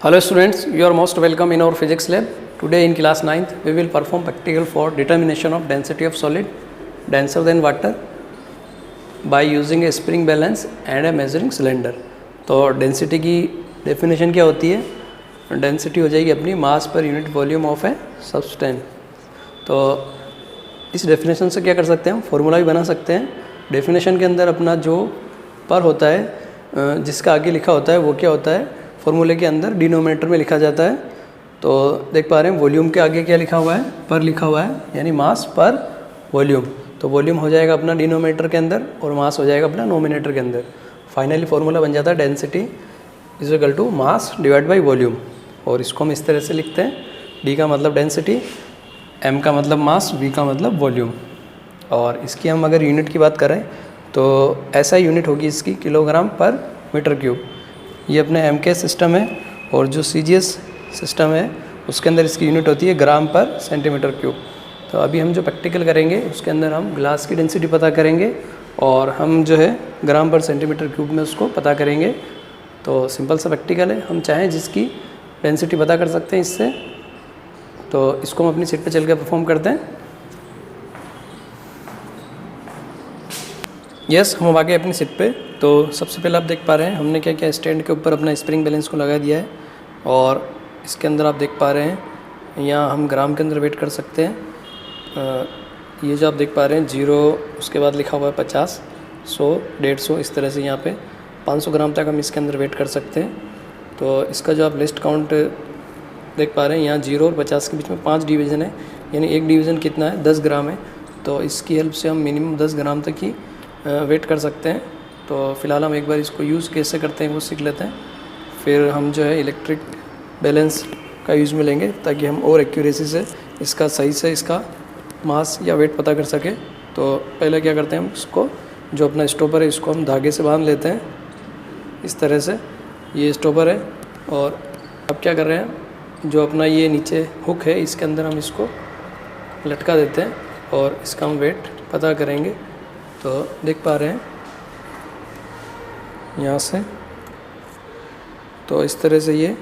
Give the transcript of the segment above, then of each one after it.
Hello students, you are most welcome in our physics lab. Today in class 9th, we will perform practical for determination of density of solid denser than water by using a spring balance and a measuring cylinder. तो density की definition क्या होती है? Density हो जाएगी अपनी mass per unit volume of a substance. तो इस डेफिनेशन से क्या कर सकते हैं हम? फॉर्मूला भी बना सकते हैं। डेफिनेशन के अंदर अपना जो पर होता है जिसका आगे लिखा होता है वो क्या होता है? फॉर्मूले के अंदर डिनोमिनेटर में लिखा जाता है। तो देख पा रहे हैं वॉल्यूम के आगे क्या लिखा हुआ है? पर लिखा हुआ है, यानी मास पर वॉल्यूम। तो वॉल्यूम हो जाएगा अपना डिनोमिनेटर के अंदर और मास हो जाएगा अपना नोमिनेटर के अंदर। फाइनली फॉर्मूला बन जाता है density is equal to mass divide by volume. और इसको हम इस तरह से लिखते हैं, डी का मतलब डेंसिटी, एम का मतलब मास, वी का मतलब वॉल्यूम। और इसकी हम अगर यूनिट की बात करें तो ऐसा यूनिट होगी इसकी किलोग्राम पर मीटर क्यूब। ये अपने एम के सिस्टम है और जो सी जी एस सिस्टम है उसके अंदर इसकी यूनिट होती है ग्राम पर सेंटीमीटर क्यूब। तो अभी हम जो प्रैक्टिकल करेंगे उसके अंदर हम ग्लास की डेंसिटी पता करेंगे और हम जो है ग्राम पर सेंटीमीटर क्यूब में उसको पता करेंगे। तो सिंपल सा प्रैक्टिकल है, हम चाहें जिसकी डेंसिटी पता कर सकते हैं इससे। तो इसको हम अपनी सीट पे चल के परफॉर्म करते हैं। यस, हम आ गए अपनी सीट पे। तो सबसे पहले आप देख पा रहे हैं हमने क्या किया, स्टैंड के ऊपर अपना स्प्रिंग बैलेंस को लगा दिया है और इसके अंदर आप देख पा रहे हैं यहाँ हम ग्राम के अंदर वेट कर सकते हैं। ये जो आप देख पा रहे हैं 0, उसके बाद लिखा हुआ है 50, 100, 150, इस तरह से यहाँ पे 500 ग्राम तक हम इसके अंदर वेट कर सकते हैं। तो इसका जो आप लिस्ट काउंट देख पा रहे हैं यहाँ 0 और 50 के बीच में 5 डिवीज़न है, यानी एक डिवीज़न कितना है? 10 ग्राम है। तो इसकी हेल्प से हम मिनिमम 10 ग्राम तक ही वेट कर सकते हैं। तो फ़िलहाल हम एक बार इसको यूज़ कैसे करते हैं वो सीख लेते हैं, फिर हम जो है इलेक्ट्रिक बैलेंस का यूज़ में लेंगे ताकि हम और एक्यूरेसी से इसका सही से इसका मास या वेट पता कर सके। तो पहले क्या करते हैं हम इसको, जो अपना स्टॉपर है इसको हम धागे से बांध लेते हैं इस तरह से। ये स्टॉपर है और अब क्या कर रहे हैं, जो अपना ये नीचे हुक है इसके अंदर हम इसको लटका देते हैं और इसका हम वेट पता करेंगे। तो देख पा रहे हैं यहाँ से, तो इस तरह से ये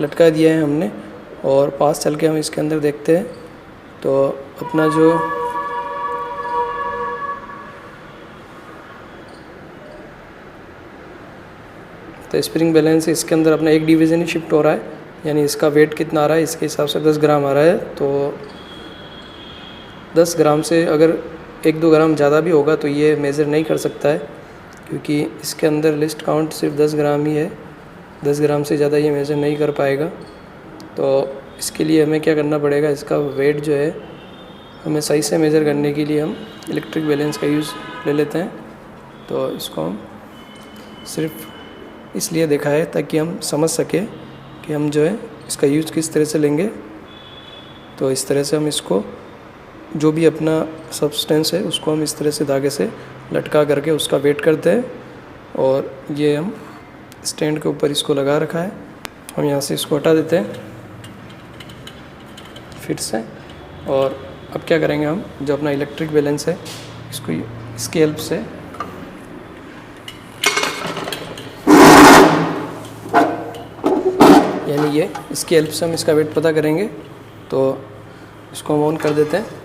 लटका दिया है हमने और पास चल के हम इसके अंदर देखते हैं। तो अपना जो स्प्रिंग बैलेंस इसके अंदर अपना एक डिवीज़न ही शिफ्ट हो रहा है, यानी इसका वेट कितना आ रहा है इसके हिसाब से 10 ग्राम आ रहा है। तो 10 ग्राम से अगर 1-2 ग्राम ज़्यादा भी होगा तो ये मेज़र नहीं कर सकता है, क्योंकि इसके अंदर लिस्ट काउंट सिर्फ 10 ग्राम ही है। 10 ग्राम से ज़्यादा ये मेज़र नहीं कर पाएगा। तो इसके लिए हमें क्या करना पड़ेगा, इसका वेट जो है हमें सही से मेज़र करने के लिए हम इलेक्ट्रिक बैलेंस का यूज़ ले लेते हैं। तो इसको हम सिर्फ इसलिए देखा है ताकि हम समझ सकें कि हम जो है इसका यूज़ किस तरह से लेंगे। तो इस तरह से हम इसको, जो भी अपना सब्सटेंस है उसको हम इस तरह से धागे से लटका करके उसका वेट करते हैं। और ये हम स्टैंड के ऊपर इसको लगा रखा है, हम यहाँ से इसको हटा देते हैं फिर से। और अब क्या करेंगे, हम जो अपना इलेक्ट्रिक बैलेंस है इसको इसकी हेल्प से यानी ये इसकी हेल्प से हम इसका वेट पता करेंगे। तो इसको हम ऑन कर देते हैं।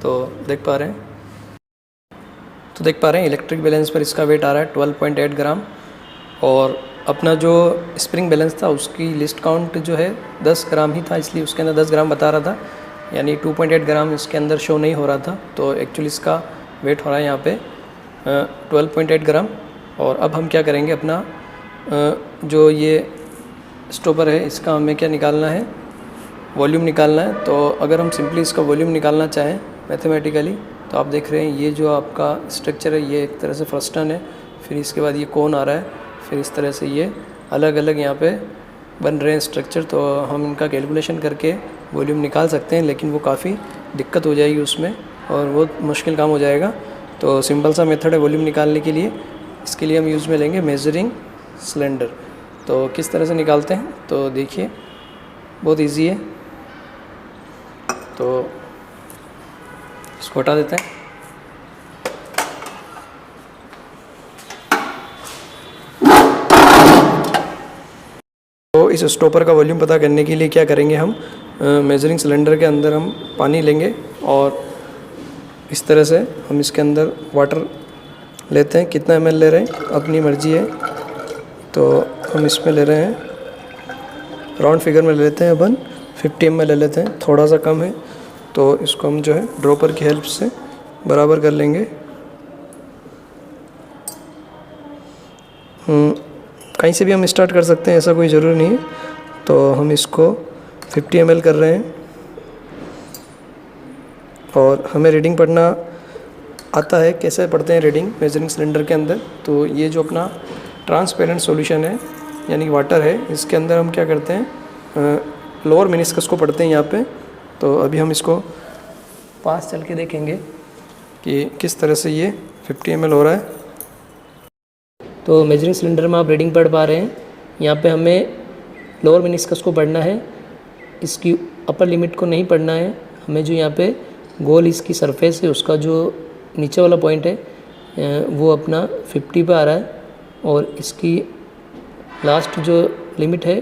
तो देख पा रहे हैं इलेक्ट्रिक बैलेंस पर इसका वेट आ रहा है 12.8 ग्राम। और अपना जो स्प्रिंग बैलेंस था उसकी लिस्ट काउंट जो है 10 ग्राम ही था, इसलिए उसके अंदर 10 ग्राम बता रहा था, यानी 2.8 ग्राम इसके अंदर शो नहीं हो रहा था। तो एक्चुअली इसका वेट हो रहा है यहाँ पे 12.8 ग्राम। और अब हम क्या करेंगे, अपना जो ये स्टॉपर है इसका हमें क्या निकालना है, वॉल्यूम निकालना है। तो अगर हम सिंपली इसका वॉल्यूम निकालना चाहें मैथमेटिकली, तो आप देख रहे हैं ये जो आपका स्ट्रक्चर है ये एक तरह से फ्रस्टन है, फिर इसके बाद ये कोन आ रहा है, फिर इस तरह से ये अलग अलग यहाँ पे बन रहे हैं स्ट्रक्चर। तो हम इनका कैलकुलेशन करके वॉल्यूम निकाल सकते हैं, लेकिन वो काफ़ी दिक्कत हो जाएगी उसमें और वो मुश्किल काम हो जाएगा। तो सिंपल सा मेथड है वॉल्यूम निकालने के लिए, इसके लिए हम यूज़ में लेंगे मेजरिंग सिलेंडर। तो किस तरह से निकालते हैं, तो देखिए बहुत ईजी है। तो इसको हटा देते हैं। तो इस स्टॉपर का वॉल्यूम पता करने के लिए क्या करेंगे, हम मेजरिंग सिलेंडर के अंदर हम पानी लेंगे और इस तरह से हम इसके अंदर वाटर लेते हैं। कितना ml ले रहे हैं अपनी मर्ज़ी है, तो हम इसमें ले रहे हैं राउंड फिगर में ले लेते हैं अपन 50 ml ले लेते हैं, थोड़ा सा कम है तो इसको हम जो है ड्रॉपर की हेल्प से बराबर कर लेंगे। कहीं से भी हम स्टार्ट कर सकते हैं, ऐसा कोई ज़रूरी नहीं है। तो हम इसको 50 ml कर रहे हैं और हमें रीडिंग पढ़ना आता है। कैसे पढ़ते हैं रीडिंग मेजरिंग सिलेंडर के अंदर, तो ये जो अपना ट्रांसपेरेंट सॉल्यूशन है यानी वाटर है, इसके अंदर हम क्या करते हैं, लोअर मेनिस्कस को पढ़ते हैं यहाँ पे। तो अभी हम इसको पास चल के देखेंगे कि किस तरह से ये 50 ml हो रहा है। तो मेजरिंग सिलेंडर में आप रीडिंग पढ़ पा रहे हैं। यहाँ पे हमें लोअर मेनिस्कस को पढ़ना है, इसकी अपर लिमिट को नहीं पढ़ना है। हमें जो यहाँ पे गोल इसकी सरफेस है उसका जो नीचे वाला पॉइंट है वो अपना 50 पे आ रहा है और इसकी लास्ट जो लिमिट है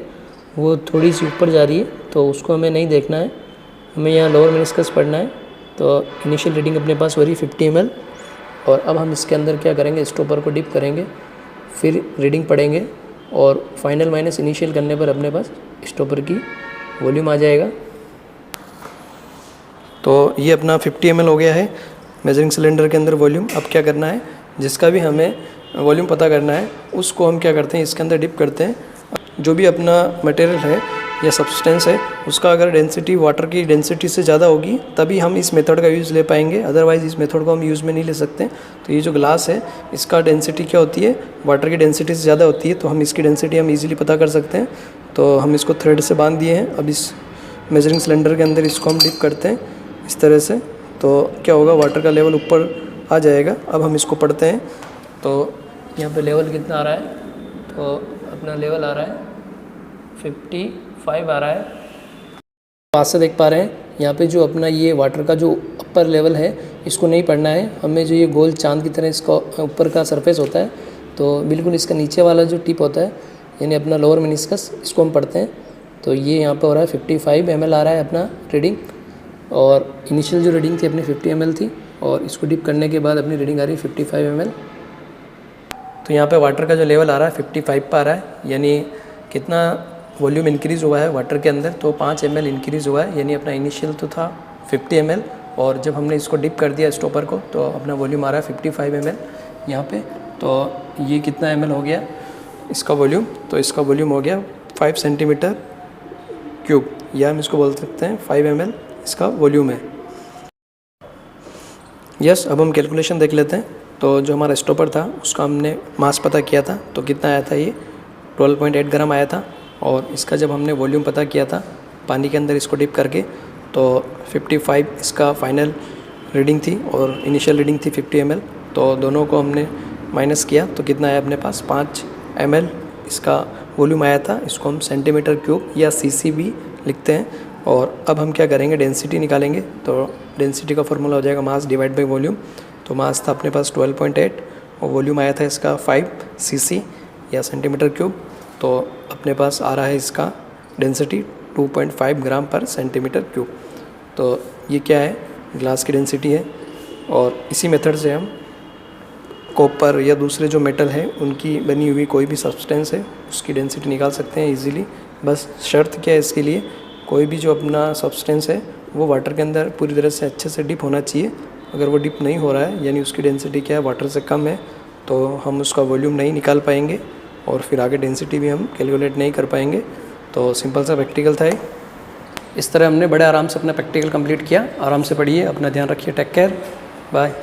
वो थोड़ी सी ऊपर जा रही है, तो उसको हमें नहीं देखना है। हमें यहाँ लोअर मेनिस्कस पढ़ना है। तो इनिशियल रीडिंग अपने पास हो रही 50 ml और अब हम इसके अंदर क्या करेंगे, स्टॉपर को डिप करेंगे, फिर रीडिंग पढ़ेंगे और फाइनल माइनस इनिशियल करने पर अपने पास स्टॉपर की वॉल्यूम आ जाएगा। तो ये अपना 50 ml हो गया है मेजरिंग सिलेंडर के अंदर वॉल्यूम। अब क्या करना है, जिसका भी हमें वॉल्यूम पता करना है उसको हम क्या करते हैं, इसके अंदर डिप करते हैं। जो भी अपना मटेरियल है या सब्सटेंस है उसका अगर डेंसिटी वाटर की डेंसिटी से ज़्यादा होगी तभी हम इस मेथड का यूज़ ले पाएंगे, अदरवाइज़ इस मेथड को हम यूज़ में नहीं ले सकते। तो ये जो ग्लास है इसका डेंसिटी क्या होती है, वाटर की डेंसिटी से ज़्यादा होती है, तो हम इसकी डेंसिटी हम ईजिली पता कर सकते हैं। तो हम इसको थ्रेड से बांध दिए हैं। अब इस मेजरिंग सिलेंडर के अंदर इसको हम डिप करते हैं इस तरह से, तो क्या होगा, वाटर का लेवल ऊपर आ जाएगा। अब हम इसको पढ़ते हैं। तो यहाँ पे लेवल कितना आ रहा है, तो अपना लेवल आ रहा है 55 आ रहा है। पास से देख पा रहे हैं यहाँ पे जो अपना ये वाटर का जो अपर लेवल है इसको नहीं पढ़ना है हमें। जो ये गोल चांद की तरह इसका ऊपर का सरफेस होता है, तो बिल्कुल इसका नीचे वाला जो टिप होता है यानी अपना लोअर मेनिस्कस, इसको हम पढ़ते हैं। तो ये यहाँ पे हो रहा है 55 ml आ रहा है अपना रीडिंग, और इनिशियल जो रीडिंग थी अपनी 50 ml थी और इसको डिप करने के बाद अपनी रीडिंग आ रही है 55 ml। तो यहाँ पे वाटर का जो लेवल आ रहा है 55 पर आ रहा है, यानी कितना वॉल्यूम इंक्रीज़ हुआ है वाटर के अंदर, तो 5 ml इंक्रीज़ हुआ है। यानी अपना इनिशियल तो था 50 ml और जब हमने इसको डिप कर दिया स्टॉपर को तो अपना वॉल्यूम आ रहा है 55 ml यहाँ पे। तो ये कितना ml हो गया इसका वॉल्यूम, तो इसका वॉल्यूम हो गया 5 सेंटीमीटर क्यूब, या हम इसको बोल सकते हैं 5 ml इसका वॉल्यूम है। यस, अब हम कैलकुलेशन देख लेते हैं। तो जो हमारा स्टॉपर था उसका हमने मास पता किया था, तो कितना आया था, ये 12.8 ग्राम आया था। और इसका जब हमने वॉल्यूम पता किया था पानी के अंदर इसको डिप करके, तो 55 इसका फाइनल रीडिंग थी और इनिशियल रीडिंग थी 50 ml। तो दोनों को हमने माइनस किया तो कितना आया अपने पास, 5 ml इसका वॉल्यूम आया था। इसको हम सेंटीमीटर क्यूब या cc भी लिखते हैं। और अब हम क्या करेंगे, डेंसिटी निकालेंगे। तो डेंसिटी का फॉर्मूला हो जाएगा मास डिवाइड बाई वॉल्यूम। तो मास था अपने पास 12.8 और वॉल्यूम आया था इसका 5 cc या सेंटीमीटर क्यूब। तो अपने पास आ रहा है इसका डेंसिटी 2.5 ग्राम पर सेंटीमीटर क्यूब। तो ये क्या है, ग्लास की डेंसिटी है। और इसी मेथड से हम कॉपर या दूसरे जो मेटल है उनकी बनी हुई कोई भी सब्सटेंस है उसकी डेंसिटी निकाल सकते हैं इजीली। बस शर्त क्या है इसके लिए, कोई भी जो अपना सब्सटेंस है वो वाटर के अंदर पूरी तरह से अच्छे से डिप होना चाहिए। अगर वो डिप नहीं हो रहा है यानी उसकी डेंसिटी क्या है, वाटर से कम है, तो हम उसका वॉल्यूम नहीं निकाल पाएंगे और फिर आगे डेंसिटी भी हम कैलकुलेट नहीं कर पाएंगे। तो सिंपल सा प्रैक्टिकल था ये। इस तरह हमने बड़े आराम से अपना प्रैक्टिकल कंप्लीट किया। आराम से पढ़िए, अपना ध्यान रखिए, टेक केयर, बाय।